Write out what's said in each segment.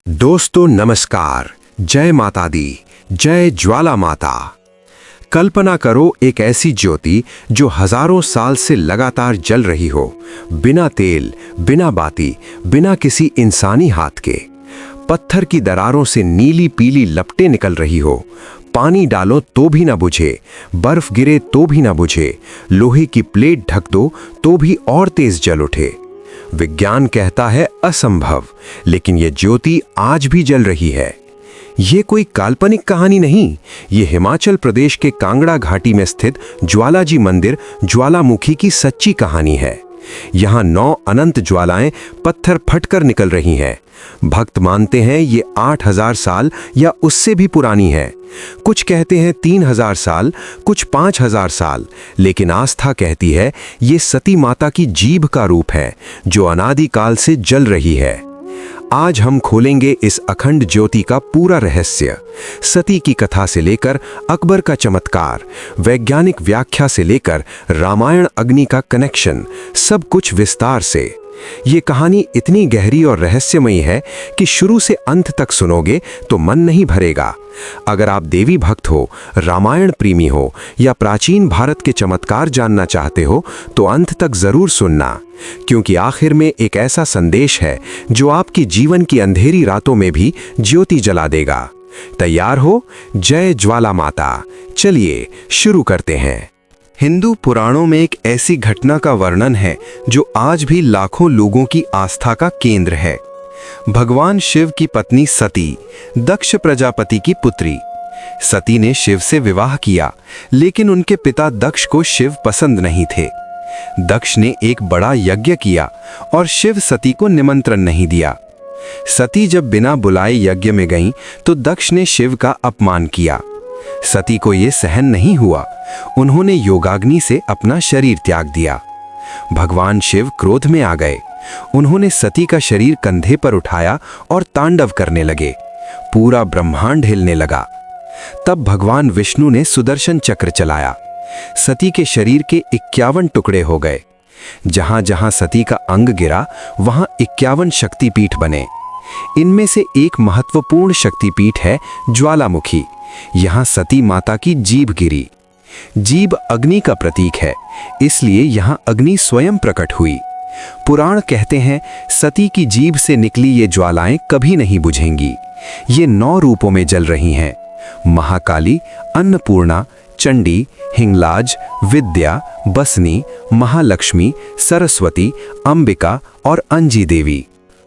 दोस्तों नमस्कार। जय माता दी, जय ज्वाला माता। कल्पना करो एक ऐसी ज्योति जो हजारों साल से लगातार जल रही हो, बिना तेल, बिना बाती, बिना किसी इंसानी हाथ के। पत्थर की दरारों से नीली पीली लपटें निकल रही हो, पानी डालो तो भी ना बुझे, बर्फ गिरे तो भी ना बुझे, लोहे की प्लेट ढक दो तो भी और तेज जल उठे। विज्ञान कहता है असंभव, लेकिन यह ज्योति आज भी जल रही है। ये कोई काल्पनिक कहानी नहीं, ये हिमाचल प्रदेश के कांगड़ा घाटी में स्थित ज्वालाजी मंदिर ज्वालामुखी की सच्ची कहानी है। यहाँ 9 अनंत ज्वालाएं पत्थर फटकर निकल रही हैं। भक्त मानते हैं ये 8000 साल या उससे भी पुरानी है। कुछ कहते हैं 3000 साल, कुछ 5000 साल, लेकिन आस्था कहती है ये सती माता की जीभ का रूप है जो अनादिकाल से जल रही है। आज हम खोलेंगे इस अखंड ज्योति का पूरा रहस्य, सती की कथा से लेकर अकबर का चमत्कार, वैज्ञानिक व्याख्या से लेकर रामायण अग्नि का कनेक्शन, सब कुछ विस्तार से। ये कहानी इतनी गहरी और रहस्यमयी है कि शुरू से अंत तक सुनोगे तो मन नहीं भरेगा। अगर आप देवी भक्त हो, रामायण प्रेमी हो या प्राचीन भारत के चमत्कार जानना चाहते हो तो अंत तक जरूर सुनना, क्योंकि आखिर में एक ऐसा संदेश है जो आपकी जीवन की अंधेरी रातों में भी ज्योति जला देगा। तैयार हो? जय ज्वाला माता। चलिए शुरू करते हैं। हिंदू पुराणों में एक ऐसी घटना का वर्णन है जो आज भी लाखों लोगों की आस्था का केंद्र है। भगवान शिव की पत्नी सती, दक्ष प्रजापति की पुत्री। सती ने शिव से विवाह किया, लेकिन उनके पिता दक्ष को शिव पसंद नहीं थे। दक्ष ने एक बड़ा यज्ञ किया और शिव सती को निमंत्रण नहीं दिया। सती जब बिना बुलाए यज्ञ में गईं, तो दक्ष ने शिव का अपमान किया। सती को यह सहन नहीं हुआ। उन्होंने योगाग्नि से अपना शरीर त्याग दिया। भगवान शिव क्रोध में आ गए। उन्होंने सती का शरीर कंधे पर उठाया और तांडव करने लगे। पूरा ब्रह्मांड हिलने लगा। तब भगवान विष्णु ने सुदर्शन चक्र चलाया। सती के शरीर के 51 टुकड़े हो गए। जहां जहां सती का अंग गिरा, वहां 51 शक्तिपीठ बने। इनमें से एक महत्वपूर्ण शक्तिपीठ है ज्वालामुखी। यहाँ सती माता की जीभ गिरी। जीभ अग्नि का प्रतीक है, इसलिए यहाँ अग्नि स्वयं प्रकट हुई। पुराण कहते हैं सती की जीभ से निकली ये ज्वालाएं कभी नहीं बुझेंगी। ये 9 रूपों में जल रही हैं: महाकाली, अन्नपूर्णा, चंडी, हिंगलाज, विद्या, बसनी, महालक्ष्मी, सरस्वती, अंबिका और अंजी देवी।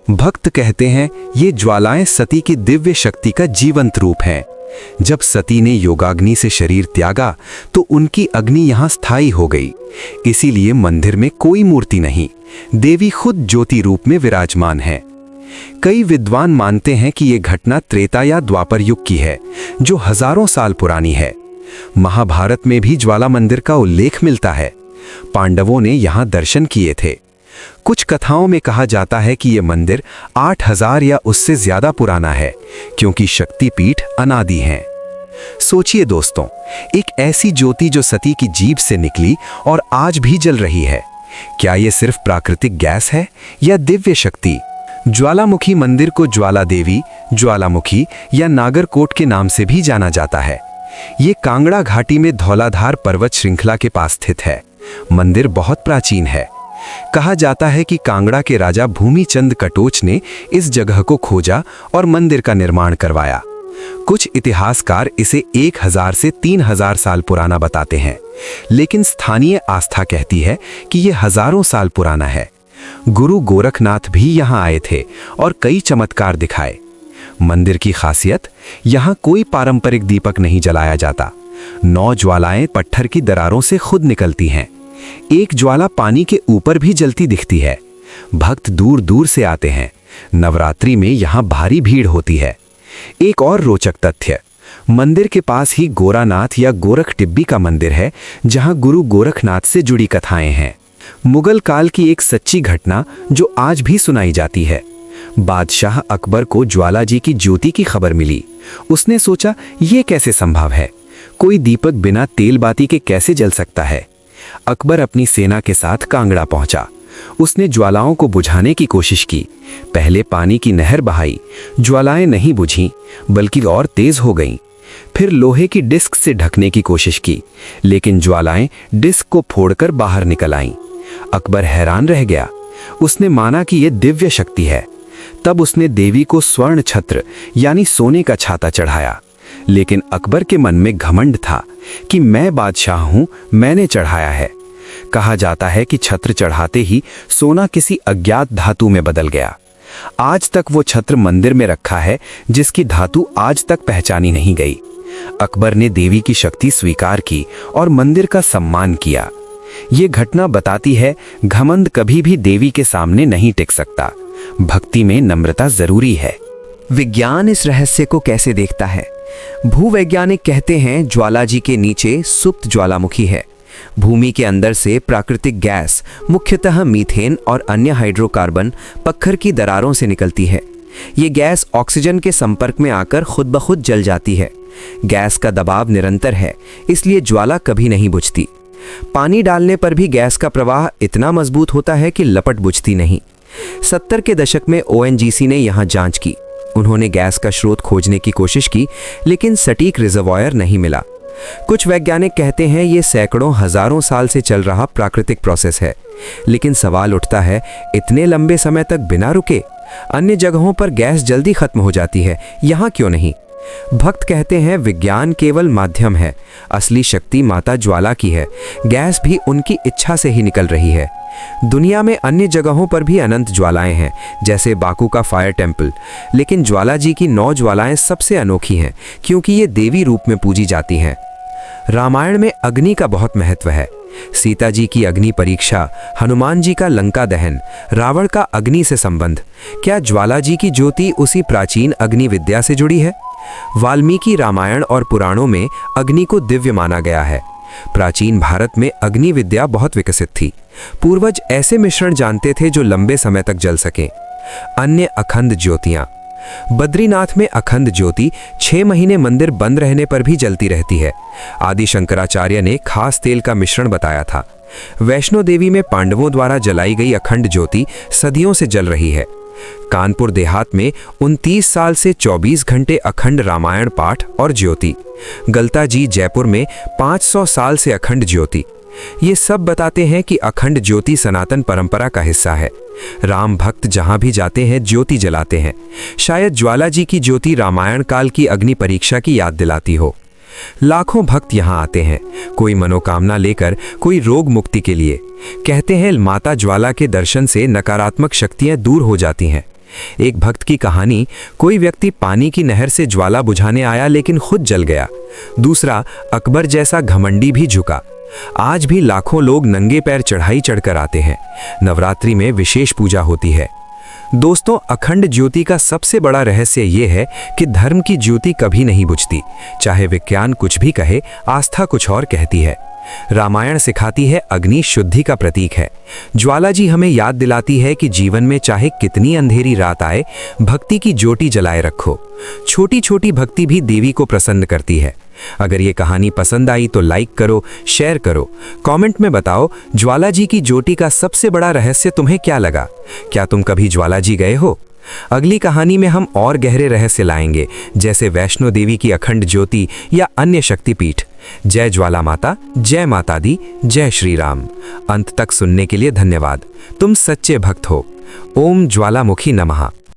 भक्त कहते हैं ये ज्वालाएं सती की दिव्य शक्ति का जीवंत रूप हैं। जब सती ने योगाग्नि से शरीर त्यागा तो उनकी अग्नि यहाँ स्थायी हो गई। इसीलिए मंदिर में कोई मूर्ति नहीं, देवी खुद ज्योति रूप में विराजमान है। कई विद्वान मानते हैं कि यह घटना त्रेता या द्वापर युग की है, जो हजारों साल पुरानी है। महाभारत में भी ज्वाला मंदिर का उल्लेख मिलता है। पांडवों ने यहाँ दर्शन किए थे। कुछ कथाओं में कहा जाता है कि यह मंदिर 8000 या उससे ज्यादा पुराना है, क्योंकि शक्तिपीठ अनादि हैं। सोचिए दोस्तों, एक ऐसी ज्योति जो सती की जीभ से निकली और आज भी जल रही है। क्या यह सिर्फ प्राकृतिक गैस है या दिव्य शक्ति? ज्वालामुखी मंदिर को ज्वाला देवी, ज्वालामुखी या नागरकोट के नाम से भी जाना जाता है। ये कांगड़ा घाटी में धौलाधार पर्वत श्रृंखला के पास स्थित है। मंदिर बहुत प्राचीन है। कहा जाता है कि कांगड़ा के राजा भूमिचंद कटोच ने इस जगह को खोजा और मंदिर का निर्माण करवाया। कुछ इतिहासकार इसे 1000 से 3000 साल पुराना बताते हैं, लेकिन स्थानीय आस्था कहती है कि यह हजारों साल पुराना है। गुरु गोरखनाथ भी यहाँ आए थे और कई चमत्कार दिखाए। मंदिर की खासियत, यहाँ कोई पारंपरिक दीपक नहीं जलाया जाता। 9 ज्वालाएं पत्थर की दरारों से खुद निकलती हैं। एक ज्वाला पानी के ऊपर भी जलती दिखती है। भक्त दूर दूर से आते हैं। नवरात्रि में यहाँ भारी भीड़ होती है। एक और रोचक तथ्य, मंदिर के पास ही गोरानाथ या गोरख टिब्बी का मंदिर है, जहाँ गुरु गोरखनाथ से जुड़ी कथाएं हैं। मुगल काल की एक सच्ची घटना जो आज भी सुनाई जाती है। बादशाह अकबर को ज्वालाजी की ज्योति की खबर मिली। उसने सोचा ये कैसे संभव है, कोई दीपक बिना तेल बाती के कैसे जल सकता है। अकबर अपनी सेना के साथ कांगड़ा पहुंचा। उसने ज्वालाओं को बुझाने की कोशिश की। पहले पानी की नहर बहाई, ज्वालाएं नहीं बुझीं बल्कि और तेज हो गईं। फिर लोहे की डिस्क से ढकने की कोशिश की, लेकिन ज्वालाएं डिस्क को फोड़कर बाहर निकल आईं। अकबर हैरान रह गया। उसने माना कि यह दिव्य शक्ति है। तब उसने देवी को स्वर्ण छत्र यानी सोने का छाता चढ़ाया। लेकिन अकबर के मन में घमंड था कि मैं बादशाह हूं, मैंने चढ़ाया है। कहा जाता है कि छत्र चढ़ाते ही सोना किसी अज्ञात धातु में बदल गया। आज तक वो छत्र मंदिर में रखा है, जिसकी धातु आज तक पहचानी नहीं गई। अकबर ने देवी की शक्ति स्वीकार की और मंदिर का सम्मान किया। ये घटना बताती है, घमंड कभी भी देवी के सामने नहीं टिक सकता। भक्ति में नम्रता जरूरी है। विज्ञान इस रहस्य को कैसे देखता है? भूवैज्ञानिक कहते हैं ज्वालाजी के नीचे सुप्त ज्वालामुखी है। भूमि के अंदर से प्राकृतिक गैस, मुख्यतः मीथेन और अन्य हाइड्रोकार्बन, पत्थर की दरारों से निकलती है। ये गैस ऑक्सीजन के संपर्क में आकर खुद ब खुद जल जाती है। गैस का दबाव निरंतर है, इसलिए ज्वाला कभी नहीं बुझती। पानी डालने पर भी गैस का प्रवाह इतना मजबूत होता है कि लपट बुझती नहीं। 70 के दशक में ONGC ने यहाँ जांच की। उन्होंने गैस का स्रोत खोजने की कोशिश की, लेकिन सटीक रिजर्वायर नहीं मिला। कुछ वैज्ञानिक कहते हैं ये सैकड़ों हजारों साल से चल रहा प्राकृतिक प्रोसेस है। लेकिन सवाल उठता है, इतने लंबे समय तक बिना रुके? अन्य जगहों पर गैस जल्दी खत्म हो जाती है, यहाँ क्यों नहीं? भक्त कहते हैं विज्ञान केवल माध्यम है, असली शक्ति माता ज्वाला की है। गैस भी उनकी इच्छा से ही निकल रही है। दुनिया में अन्य जगहों पर भी अनंत ज्वालाएं हैं, जैसे बाकू का फायर टेम्पल, लेकिन ज्वाला जी की 9 ज्वालाएं सबसे अनोखी हैं, क्योंकि ये देवी रूप में पूजी जाती हैं। रामायण में अग्नि का बहुत महत्व है। सीता जी की अग्नि परीक्षा, हनुमान जी का लंका दहन, रावण का अग्नि से संबंध। क्या ज्वाला जी की ज्योति उसी प्राचीन अग्नि विद्या से जुड़ी है? वाल्मीकि रामायण और पुराणों में अग्नि को दिव्य माना गया है। प्राचीन भारत में अग्नि विद्या बहुत विकसित थी। पूर्वज ऐसे मिश्रण जानते थे जो लंबे समय तक जल सके। अन्य अखंड ज्योतियां। बद्रीनाथ में अखंड ज्योति 6 महीने मंदिर बंद रहने पर भी जलती रहती है। आदि शंकराचार्य ने खास तेल का मिश्रण बताया था। वैष्णो देवी में पांडवों द्वारा जलाई गई अखंड ज्योति सदियों से जल रही है। कानपुर देहात में 29 साल से 24 घंटे अखंड रामायण पाठ और ज्योति। गलता जी जयपुर में 500 साल से अखंड ज्योति। ये सब बताते हैं कि अखंड ज्योति सनातन परंपरा का हिस्सा है। राम भक्त जहां भी जाते हैं ज्योति जलाते हैं। शायद ज्वाला जी की ज्योति रामायण काल की अग्नि परीक्षा की याद दिलाती हो। लाखों भक्त यहाँ आते हैं, कोई मनोकामना लेकर, कोई रोग मुक्ति के लिए। कहते हैं माता ज्वाला के दर्शन से नकारात्मक शक्तियां दूर हो जाती हैं। एक भक्त की कहानी, कोई व्यक्ति पानी की नहर से ज्वाला बुझाने आया लेकिन खुद जल गया। दूसरा, अकबर जैसा घमंडी भी झुका। आज भी लाखों लोग नंगे पैर चढ़ाई चढ़कर आते हैं। नवरात्रि में विशेष पूजा होती है। दोस्तों, अखंड ज्योति का सबसे बड़ा रहस्य यह है कि धर्म की ज्योति कभी नहीं बुझती। चाहे विज्ञान कुछ भी कहे, आस्था कुछ और कहती है। रामायण सिखाती है अग्नि शुद्धि का प्रतीक है। ज्वाला जी हमें याद दिलाती है कि जीवन में चाहे कितनी अंधेरी रात आए, भक्ति की ज्योति जलाए रखो। छोटी छोटी भक्ति भी देवी को प्रसन्न करती है। अगर ये कहानी पसंद आई तो लाइक करो, शेयर करो, कमेंट में बताओ ज्वाला जी की ज्योति का सबसे बड़ा रहस्य तुम्हें क्या लगा। क्या तुम कभी ज्वाला जी गए हो? अगली कहानी में हम और गहरे रहस्य लाएंगे, जैसे वैष्णो देवी की अखंड ज्योति या अन्य शक्तिपीठ। जय ज्वाला माता, जय माता दी, जय श्री राम। अंत तक सुनने के लिए धन्यवाद। तुम सच्चे भक्त हो। ओम ज्वालामुखी नमः।